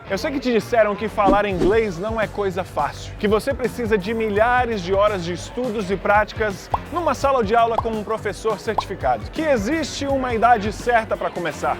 Eu sei que te disseram que falar inglês não é coisa fácil, que você precisa de milhares de horas de estudos e práticas numa sala de aula com um professor certificado, que existe uma idade certa para começar,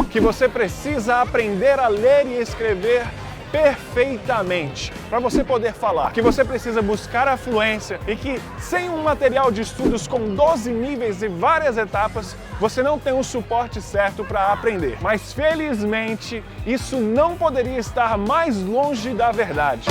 que você precisa aprender a ler e escrever perfeitamente para você poder falar, que você precisa buscar a fluência e que sem um material de estudos com 12 níveis e várias etapas, você não tem o suporte certo para aprender. Mas felizmente, isso não poderia estar mais longe da verdade.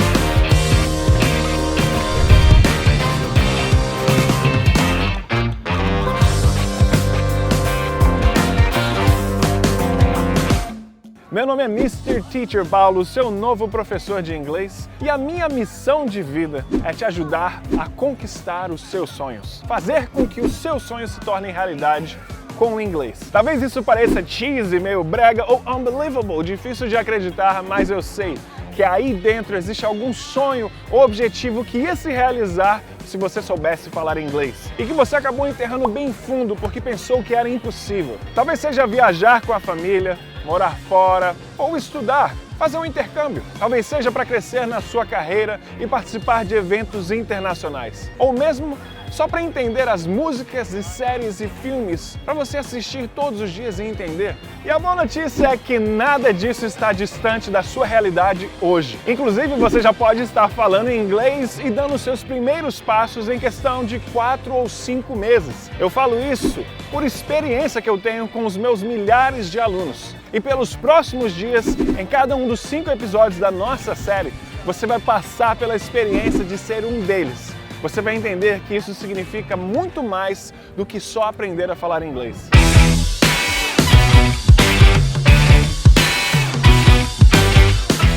Meu nome é Mr. Teacher Paulo, seu novo professor de inglês, e a minha missão de vida é te ajudar a conquistar os seus sonhos, fazer com que os seus sonhos se tornem realidade com o inglês. Talvez isso pareça cheesy, meio brega ou unbelievable, difícil de acreditar, mas eu sei que aí dentro existe algum sonho ou objetivo que ia se realizar se você soubesse falar inglês e que você acabou enterrando bem fundo porque pensou que era impossível. Talvez seja viajar com a família, morar fora ou estudar, fazer um intercâmbio. Talvez seja para crescer na sua carreira e participar de eventos internacionais. Ou mesmo só para entender as músicas e séries e filmes, para você assistir todos os dias e entender. E a boa notícia é que nada disso está distante da sua realidade hoje. Inclusive, você já pode estar falando inglês e dando seus primeiros passos em questão de 4 ou 5 meses. Eu falo isso por experiência que eu tenho com os meus milhares de alunos. E pelos próximos dias, em cada um dos 5 episódios da nossa série, você vai passar pela experiência de ser um deles. Você vai entender que isso significa muito mais do que só aprender a falar inglês.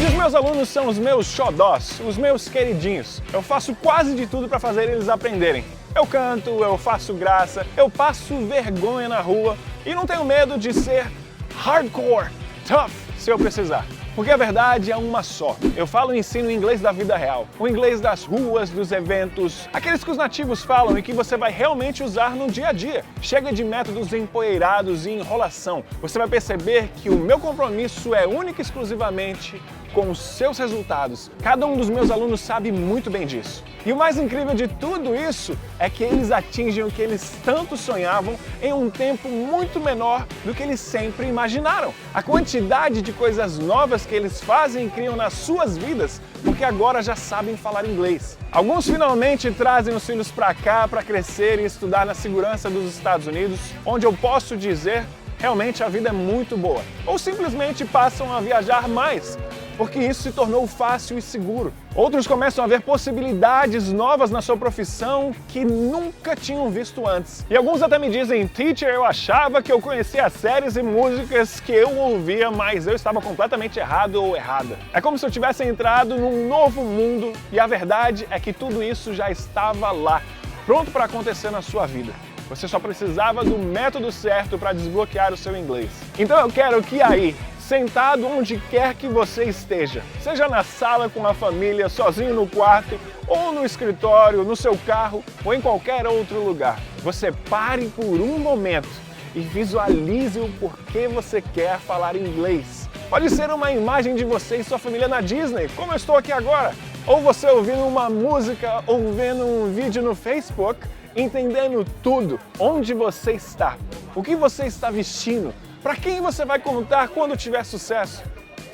E os meus alunos são os meus xodós, os meus queridinhos. Eu faço quase de tudo para fazer eles aprenderem. Eu canto, eu faço graça, eu passo vergonha na rua e não tenho medo de ser hardcore, tough, se eu precisar. Porque a verdade é uma só. Eu falo e ensino o inglês da vida real. O inglês das ruas, dos eventos, aqueles que os nativos falam e que você vai realmente usar no dia a dia. Chega de métodos empoeirados e enrolação. Você vai perceber que o meu compromisso é único e exclusivamente com os seus resultados. Cada um dos meus alunos sabe muito bem disso. E o mais incrível de tudo isso é que eles atingem o que eles tanto sonhavam em um tempo muito menor do que eles sempre imaginaram. A quantidade de coisas novas que eles fazem e criam nas suas vidas, porque agora já sabem falar inglês. Alguns finalmente trazem os filhos para cá para crescer e estudar na segurança dos Estados Unidos, onde eu posso dizer, realmente a vida é muito boa. Ou simplesmente passam a viajar mais, porque isso se tornou fácil e seguro. Outros começam a ver possibilidades novas na sua profissão que nunca tinham visto antes. E alguns até me dizem, teacher, eu achava que eu conhecia séries e músicas que eu ouvia, mas eu estava completamente errado ou errada. É como se eu tivesse entrado num novo mundo e a verdade é que tudo isso já estava lá, pronto para acontecer na sua vida. Você só precisava do método certo para desbloquear o seu inglês. Então eu quero que aí, sentado onde quer que você esteja, seja na sala com a família, sozinho no quarto, ou no escritório, no seu carro, ou em qualquer outro lugar, você pare por um momento e visualize o porquê você quer falar inglês. Pode ser uma imagem de você e sua família na Disney, como eu estou aqui agora, ou você ouvindo uma música ou vendo um vídeo no Facebook, entendendo tudo, onde você está, o que você está vestindo, para quem você vai contar quando tiver sucesso.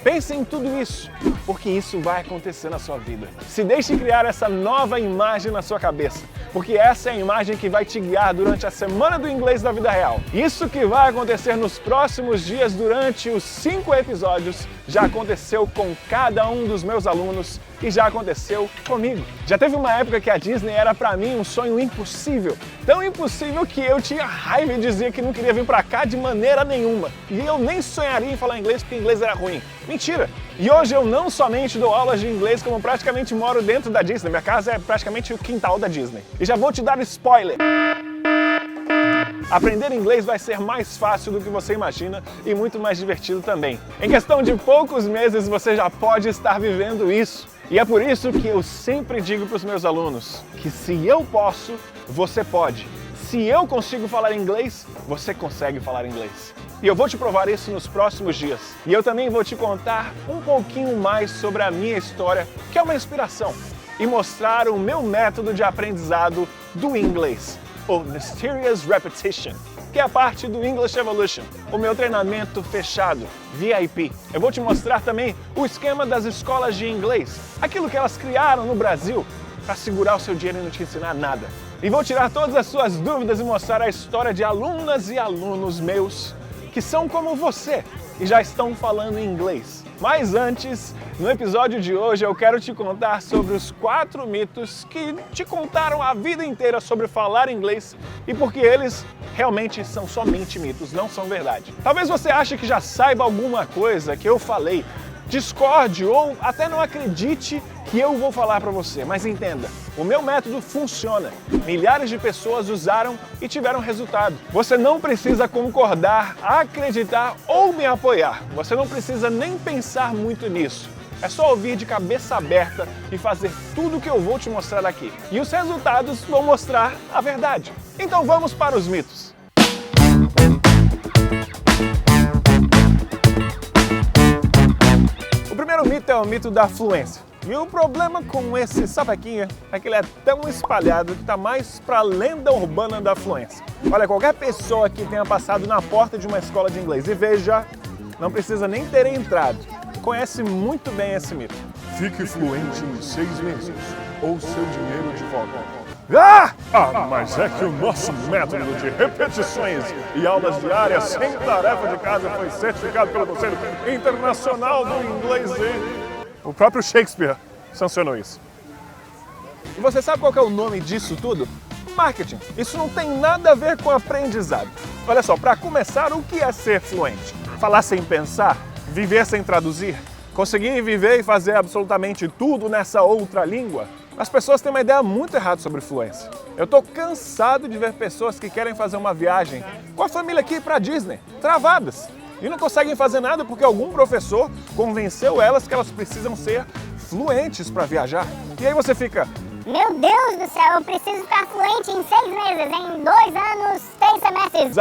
Pense em tudo isso, porque isso vai acontecer na sua vida. Se deixe criar essa nova imagem na sua cabeça, porque essa é a imagem que vai te guiar durante a Semana do Inglês da Vida Real. Isso que vai acontecer nos próximos dias durante os 5 episódios já aconteceu com cada um dos meus alunos e já aconteceu comigo. Já teve uma época que a Disney era pra mim um sonho impossível. Tão impossível que eu tinha raiva e dizia que não queria vir pra cá de maneira nenhuma. E eu nem sonharia em falar inglês porque inglês era ruim. Mentira! E hoje eu não somente dou aulas de inglês, como praticamente moro dentro da Disney. Minha casa é praticamente o quintal da Disney. E já vou te dar spoiler! Aprender inglês vai ser mais fácil do que você imagina e muito mais divertido também. Em questão de poucos meses você já pode estar vivendo isso. E é por isso que eu sempre digo para os meus alunos que se eu posso, você pode. Se eu consigo falar inglês, você consegue falar inglês. E eu vou te provar isso nos próximos dias. E eu também vou te contar um pouquinho mais sobre a minha história, que é uma inspiração, e mostrar o meu método de aprendizado do inglês, o Mysterious Repetition, que é a parte do English Evolution, o meu treinamento fechado, VIP. Eu vou te mostrar também o esquema das escolas de inglês, aquilo que elas criaram no Brasil para segurar o seu dinheiro e não te ensinar nada. E vou tirar todas as suas dúvidas e mostrar a história de alunas e alunos meus que são como você e já estão falando inglês. Mas antes, no episódio de hoje eu quero te contar sobre os 4 mitos que te contaram a vida inteira sobre falar inglês e porque eles realmente são somente mitos, não são verdade. Talvez você ache que já saiba alguma coisa que eu falei, discorde ou até não acredite que eu vou falar para você, mas entenda, o meu método funciona. Milhares de pessoas usaram e tiveram resultado. Você não precisa concordar, acreditar ou me apoiar. Você não precisa nem pensar muito nisso. É só ouvir de cabeça aberta e fazer tudo o que eu vou te mostrar aqui. E os resultados vão mostrar a verdade. Então vamos para os mitos. O primeiro mito é o mito da fluência. E o problema com esse sapequinha é que ele é tão espalhado que está mais para a lenda urbana da fluência. Olha, qualquer pessoa que tenha passado na porta de uma escola de inglês e veja, não precisa nem ter entrado, conhece muito bem esse mito. Fique fluente em 6 meses ou seu dinheiro de volta. Mas é que o nosso método de repetições e aulas diárias sem tarefa de casa foi certificado pelo Conselho Internacional do Inglês e... O próprio Shakespeare sancionou isso. E você sabe qual que é o nome disso tudo? Marketing. Isso não tem nada a ver com aprendizado. Olha só, para começar, o que é ser fluente? Falar sem pensar? Viver sem traduzir? Conseguir viver e fazer absolutamente tudo nessa outra língua? As pessoas têm uma ideia muito errada sobre fluência. Eu tô cansado de ver pessoas que querem fazer uma viagem com a família aqui para Disney, travadas. E não conseguem fazer nada porque algum professor convenceu elas que elas precisam ser fluentes para viajar. E aí você fica... Meu Deus do céu, eu preciso ficar fluente em 6 meses, em 2 anos, 3 semestres.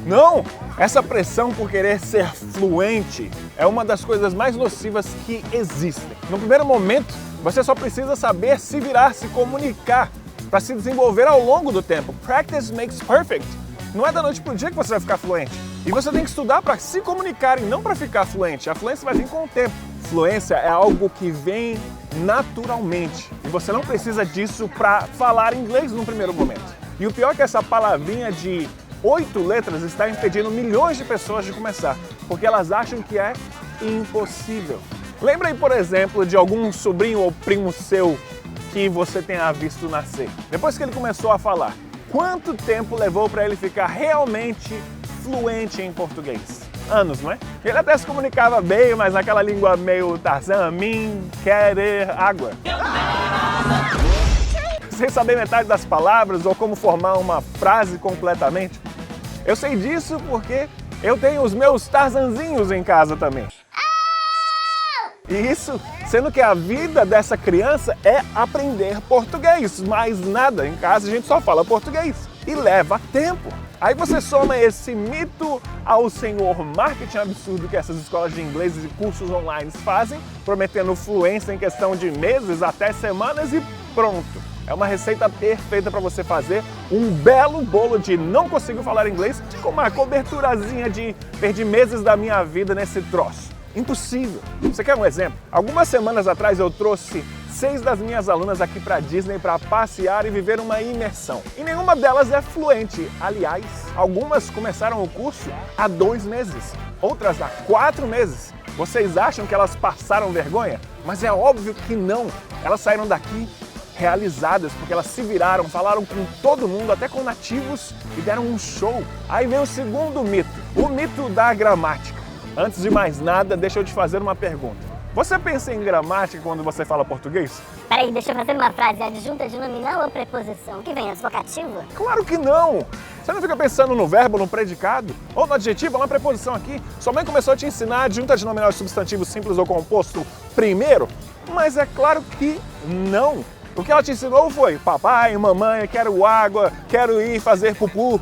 Não! Essa pressão por querer ser fluente é uma das coisas mais nocivas que existem. No primeiro momento, você só precisa saber se virar, se comunicar, para se desenvolver ao longo do tempo. Practice makes perfect. Não é da noite pro dia que você vai ficar fluente. E você tem que estudar para se comunicar e não para ficar fluente. A fluência vai vir com o tempo. Fluência é algo que vem naturalmente. E você não precisa disso para falar inglês no primeiro momento. E o pior é que essa palavrinha de 8 letras está impedindo milhões de pessoas de começar, porque elas acham que é impossível. Lembra aí, por exemplo, de algum sobrinho ou primo seu que você tenha visto nascer? Depois que ele começou a falar, quanto tempo levou para ele ficar realmente fluente em português? Anos, não é? Ele até se comunicava bem, mas naquela língua meio Tarzan, mim, querer, água. Sem saber metade das palavras ou como formar uma frase completamente. Eu sei disso porque eu tenho os meus Tarzanzinhos em casa também. E isso, sendo que a vida dessa criança é aprender português, mais nada. Em casa a gente só fala português e leva tempo. Aí você soma esse mito ao senhor marketing absurdo que essas escolas de inglês e cursos online fazem, prometendo fluência em questão de meses até semanas e pronto. É uma receita perfeita para você fazer um belo bolo de não consigo falar inglês com uma coberturazinha de perdi meses da minha vida nesse troço. Impossível. Você quer um exemplo? Algumas semanas atrás eu trouxe 6 das minhas alunas aqui para Disney para passear e viver uma imersão. E nenhuma delas é fluente. Aliás, algumas começaram o curso há 2 meses, outras há 4 meses. Vocês acham que elas passaram vergonha? Mas é óbvio que não. Elas saíram daqui realizadas, porque elas se viraram, falaram com todo mundo, até com nativos, e deram um show. Aí vem o segundo mito, o mito da gramática. Antes de mais nada, deixa eu te fazer uma pergunta. Você pensa em gramática quando você fala português? Peraí, deixa eu fazer uma frase adjunta de nominal ou preposição? Que vem antes, vocativo? Claro que não! Você não fica pensando no verbo, no predicado? Ou no adjetivo, ou na preposição aqui? Sua mãe começou a te ensinar adjunta de nominal e substantivo simples ou composto primeiro? Mas é claro que não! O que ela te ensinou foi papai, mamãe, quero água, quero ir fazer pupu.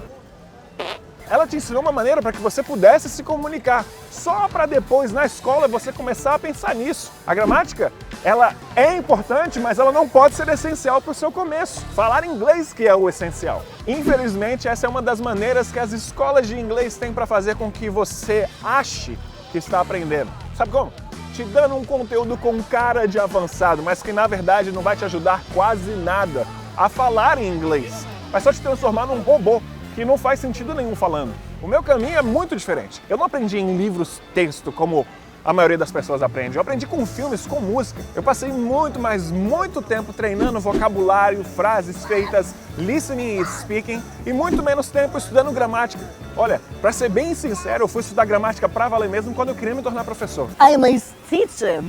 ela te ensinou uma maneira para que você pudesse se comunicar, só para depois, na escola, você começar a pensar nisso. A gramática, ela é importante, mas ela não pode ser essencial para o seu começo. Falar inglês que é o essencial. Infelizmente, essa é uma das maneiras que as escolas de inglês têm para fazer com que você ache que está aprendendo. Sabe como? Te dando um conteúdo com cara de avançado, mas que na verdade não vai te ajudar quase nada a falar em inglês. Vai só te transformar num robô que não faz sentido nenhum falando. O meu caminho é muito diferente. Eu não aprendi em livros texto como a maioria das pessoas aprende. Eu aprendi com filmes, com música. Eu passei muito tempo treinando vocabulário, frases feitas, listening e speaking, e muito menos tempo estudando gramática. Olha, para ser bem sincero, eu fui estudar gramática para valer mesmo quando eu queria me tornar professor. Ai, mas teacher,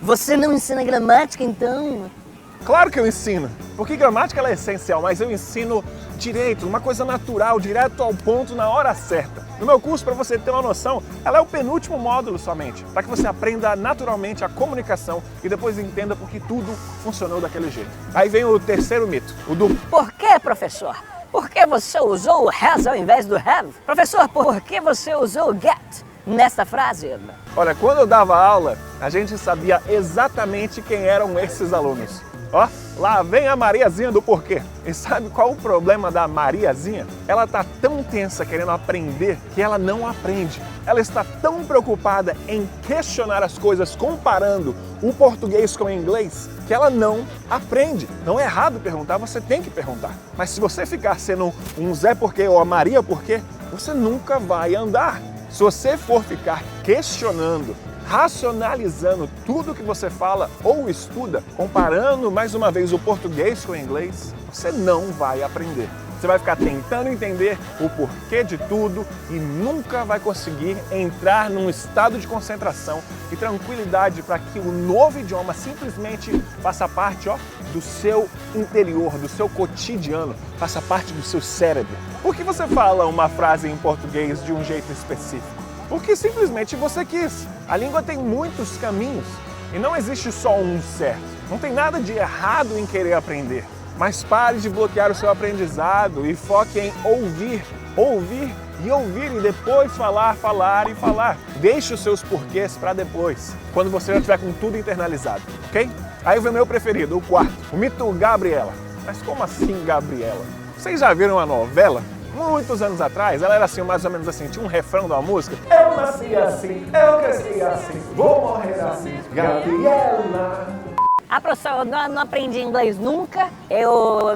você não ensina gramática então? Claro que eu ensino, porque gramática ela é essencial, mas eu ensino direito, uma coisa natural, direto ao ponto, na hora certa. No meu curso, para você ter uma noção, ela é o penúltimo módulo somente, para que você aprenda naturalmente a comunicação e depois entenda por que tudo funcionou daquele jeito. Aí vem o terceiro mito, o do Por que, professor? Por que você usou o has ao invés do have? Professor, por que você usou o get nessa frase? Olha, quando eu dava aula, a gente sabia exatamente quem eram esses alunos. Ó, lá vem a Mariazinha do porquê. E sabe qual o problema da Mariazinha? Ela tá tão tensa querendo aprender que ela não aprende. Ela está tão preocupada em questionar as coisas comparando o português com o inglês que ela não aprende. Não é errado perguntar, você tem que perguntar. Mas se você ficar sendo um Zé Porquê ou a Maria Porquê, você nunca vai andar. Se você for ficar questionando, racionalizando tudo que você fala ou estuda, comparando mais uma vez o português com o inglês, você não vai aprender. Você vai ficar tentando entender o porquê de tudo e nunca vai conseguir entrar num estado de concentração e tranquilidade para que o novo idioma simplesmente faça parte, do seu interior, do seu cotidiano, faça parte do seu cérebro. Por que você fala uma frase em português de um jeito específico? Porque simplesmente você quis. A língua tem muitos caminhos e não existe só um certo. Não tem nada de errado em querer aprender. Mas pare de bloquear o seu aprendizado e foque em ouvir e depois falar e falar. Deixe os seus porquês para depois, quando você já estiver com tudo internalizado, ok? Aí vem o meu preferido, o quarto, o mito Gabriela. Mas como assim Gabriela? Vocês já viram a novela? Muitos anos atrás, ela era assim, mais ou menos assim, tinha um refrão de uma música. Eu nasci assim, eu cresci assim, vou morrer assim, Gabriela. Professor, eu não aprendi inglês nunca,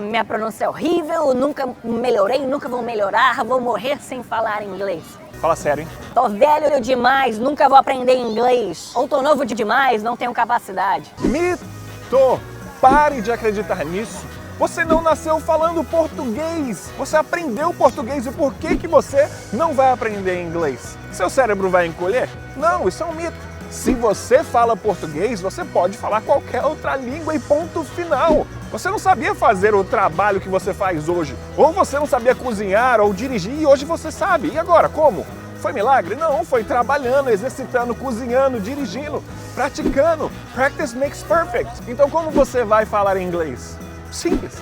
minha pronúncia é horrível, nunca melhorei, nunca vou melhorar, vou morrer sem falar inglês. Fala sério, hein? Tô velho demais, nunca vou aprender inglês. Ou tô novo demais, não tenho capacidade. Mito! Pare de acreditar nisso. Você não nasceu falando português. Você aprendeu português e por que você não vai aprender inglês? Seu cérebro vai encolher? Não, isso é um mito. Se você fala português, você pode falar qualquer outra língua e ponto final. Você não sabia fazer o trabalho que você faz hoje. Ou você não sabia cozinhar ou dirigir e hoje você sabe. E agora, como? Foi milagre? Não, foi trabalhando, exercitando, cozinhando, dirigindo, praticando. Practice makes perfect. Então como você vai falar inglês? Simples,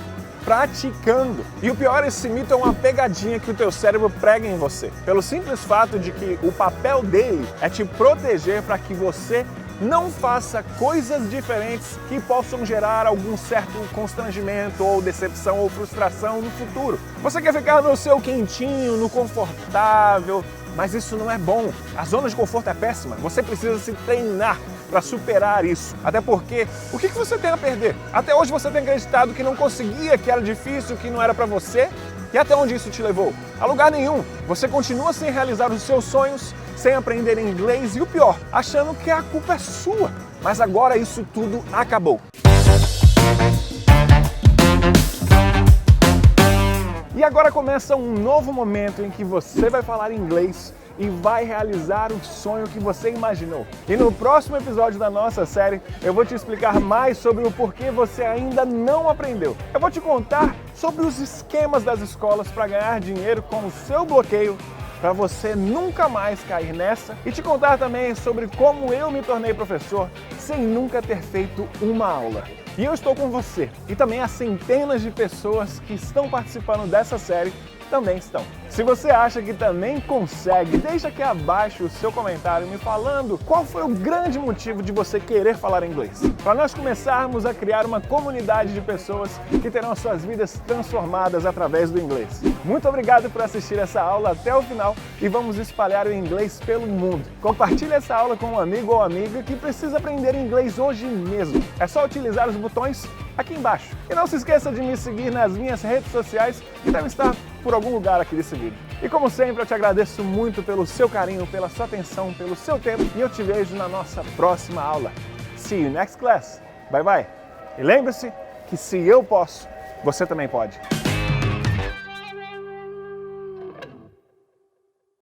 praticando. E o pior, esse mito é uma pegadinha que o teu cérebro prega em você. Pelo simples fato de que o papel dele é te proteger para que você não faça coisas diferentes que possam gerar algum certo constrangimento ou decepção ou frustração no futuro. Você quer ficar no seu quentinho, no confortável, mas isso não é bom. A zona de conforto é péssima. Você precisa se treinar para superar isso. Até porque, o que você tem a perder? Até hoje você tem acreditado que não conseguia, que era difícil, que não era para você. E até onde isso te levou? A lugar nenhum. Você continua sem realizar os seus sonhos, sem aprender inglês e o pior, achando que a culpa é sua. Mas agora isso tudo acabou. E agora começa um novo momento em que você vai falar inglês e vai realizar o sonho que você imaginou. E no próximo episódio da nossa série, eu vou te explicar mais sobre o porquê você ainda não aprendeu. Eu vou te contar sobre os esquemas das escolas para ganhar dinheiro com o seu bloqueio, para você nunca mais cair nessa, e te contar também sobre como eu me tornei professor sem nunca ter feito uma aula. E eu estou com você e também as centenas de pessoas que estão participando dessa série também estão. Se você acha que também consegue, deixa aqui abaixo o seu comentário me falando qual foi o grande motivo de você querer falar inglês. Para nós começarmos a criar uma comunidade de pessoas que terão suas vidas transformadas através do inglês. Muito obrigado por assistir essa aula até o final e vamos espalhar o inglês pelo mundo. Compartilhe essa aula com um amigo ou amiga que precisa aprender inglês hoje mesmo. É só utilizar os botões aqui embaixo. E não se esqueça de me seguir nas minhas redes sociais, que devem estar por algum lugar aqui desse vídeo. E como sempre, eu te agradeço muito pelo seu carinho, pela sua atenção, pelo seu tempo e eu te vejo na nossa próxima aula. See you next class. Bye bye. E lembre-se que se eu posso, você também pode.